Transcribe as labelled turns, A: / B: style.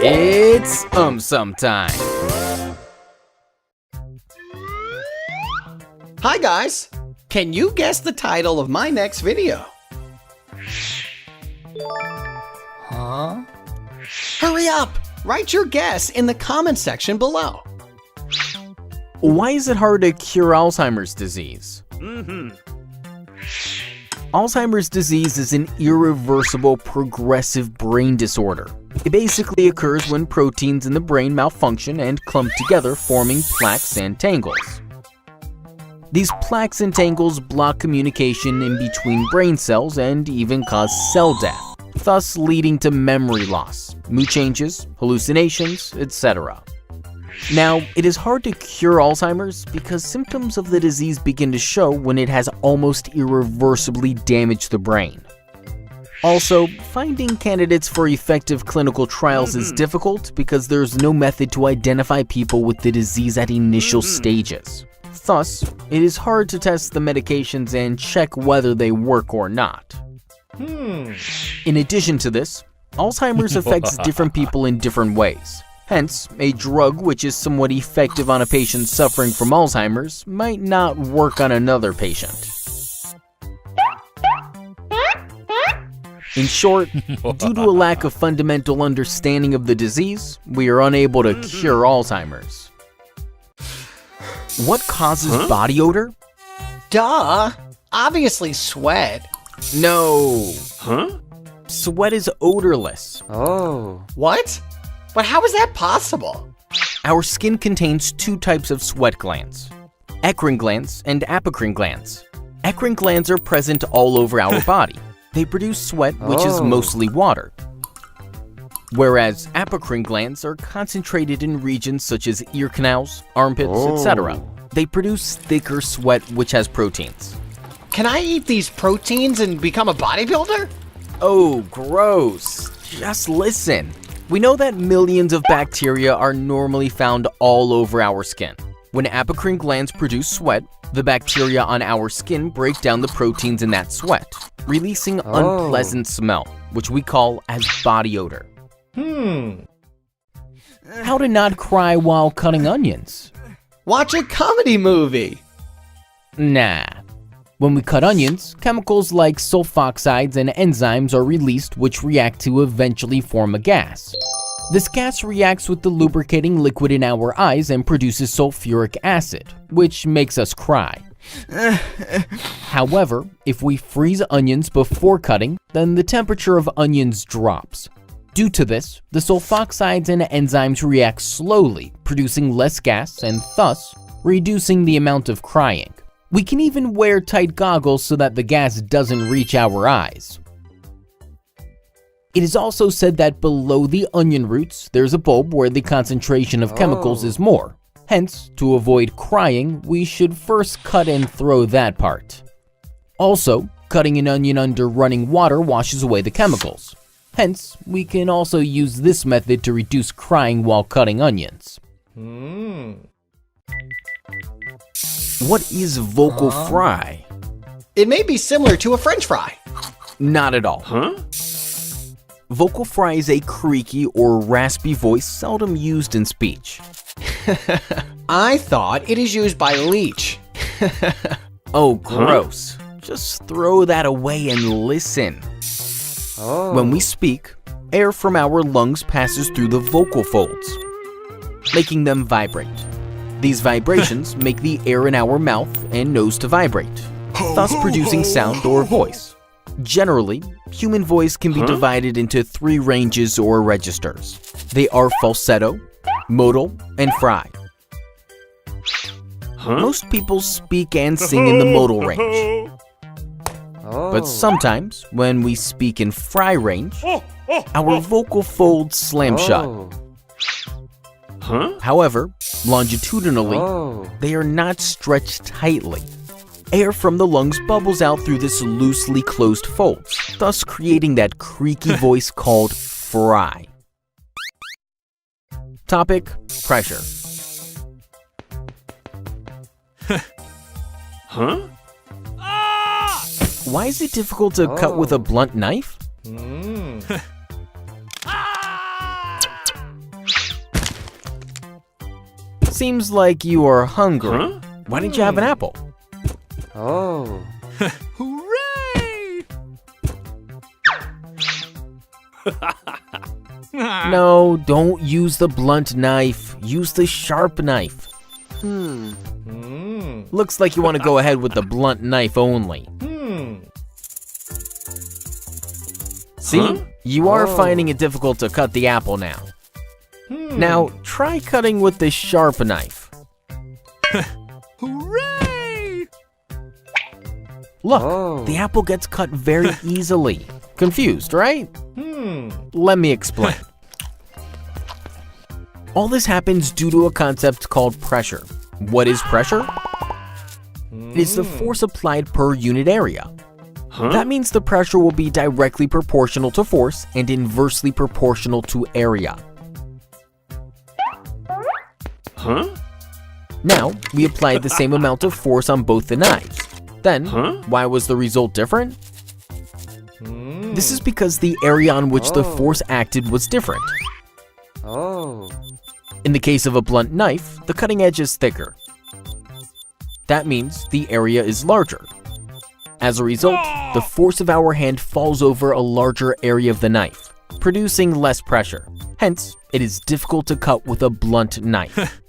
A: It's AumSum time.
B: Hi guys! Can you guess the title of my next video?
A: Huh?
B: Hurry up! Write your guess in the comment section below.
A: Why is it hard to cure Alzheimer's disease? Alzheimer's disease is an irreversible progressive brain disorder. It basically occurs when proteins in the brain malfunction and clump together, forming plaques and tangles. These plaques and tangles block communication in between brain cells and even cause cell death, thus leading to memory loss, mood changes, hallucinations, etc. Now, it is hard to cure Alzheimer's because symptoms of the disease begin to show when it has almost irreversibly damaged the brain. Also, finding candidates for effective clinical trials is difficult because there's no method to identify people with the disease at initial stages. Thus, it is hard to test the medications and check whether they work or not. In addition to this, Alzheimer's affects different people in different ways. Hence, a drug which is somewhat effective on a patient suffering from Alzheimer's might not work on another patient. In short, due to a lack of fundamental understanding of the disease, we are unable to cure Alzheimer's. What causes body odor?
B: Duh! Obviously sweat.
A: No. Sweat is odorless.
B: What? But how is that possible?
A: Our skin contains two types of sweat glands, eccrine glands and apocrine glands. Eccrine glands are present all over our body. They produce sweat, which is mostly water. Whereas apocrine glands are concentrated in regions such as ear canals, armpits, etc. They produce thicker sweat, which has proteins.
B: Can I eat these proteins and become a bodybuilder?
A: Oh, gross. Just listen. We know that millions of bacteria are normally found all over our skin. When apocrine glands produce sweat, the bacteria on our skin break down the proteins in that sweat, releasing unpleasant smell, which we call as body odor. How to not cry while cutting onions?
B: Watch a comedy movie!
A: Nah. When we cut onions, chemicals like sulfoxides and enzymes are released which react to eventually form a gas. This gas reacts with the lubricating liquid in our eyes and produces sulfuric acid, which makes us cry. However, if we freeze onions before cutting, then the temperature of onions drops. Due to this, the sulfoxides and enzymes react slowly, producing less gas and thus reducing the amount of crying. We can even wear tight goggles so that the gas doesn't reach our eyes. It is also said that below the onion roots, there's a bulb where the concentration of chemicals is more. Hence, to avoid crying, we should first cut and throw that part. Also, cutting an onion under running water washes away the chemicals. Hence, we can also use this method to reduce crying while cutting onions. What is vocal fry?
B: It may be similar to a French fry.
A: Not at all. Vocal fry is a creaky or raspy voice seldom used in speech.
B: I thought it is used by leech.
A: Oh, gross. Just throw that away and listen. When we speak, air from our lungs passes through the vocal folds, making them vibrate. These vibrations make the air in our mouth and nose to vibrate, thus producing sound or voice. Generally, human voice can be divided into three ranges or registers. They are falsetto, modal, and fry. Most people speak and sing in the modal range. But sometimes, when we speak in fry range, our vocal folds slam shut. However, longitudinally, they are not stretched tightly. Air from the lungs bubbles out through this loosely closed folds, thus creating that creaky voice called fry. Topic: pressure. Why is it difficult to cut with a blunt knife? Seems like you are hungry. Why didn't you have an apple?
C: Oh.
D: Hooray!
A: No, don't use the blunt knife. Use the sharp knife. Looks like you want to go ahead with the blunt knife only. See, you are finding it difficult to cut the apple now. Now, try cutting with the sharp knife.
D: Hooray!
A: Look, the apple gets cut very easily. Confused, right? Let me explain. All this happens due to a concept called pressure. What is pressure? It is the force applied per unit area. That means the pressure will be directly proportional to force and inversely proportional to area. Now, we applied the same amount of force on both the knives. Then, why was the result different? This is because the area on which the force acted was different. In the case of a blunt knife, the cutting edge is thicker. That means the area is larger. As a result, the force of our hand falls over a larger area of the knife, producing less pressure. Hence, it is difficult to cut with a blunt knife.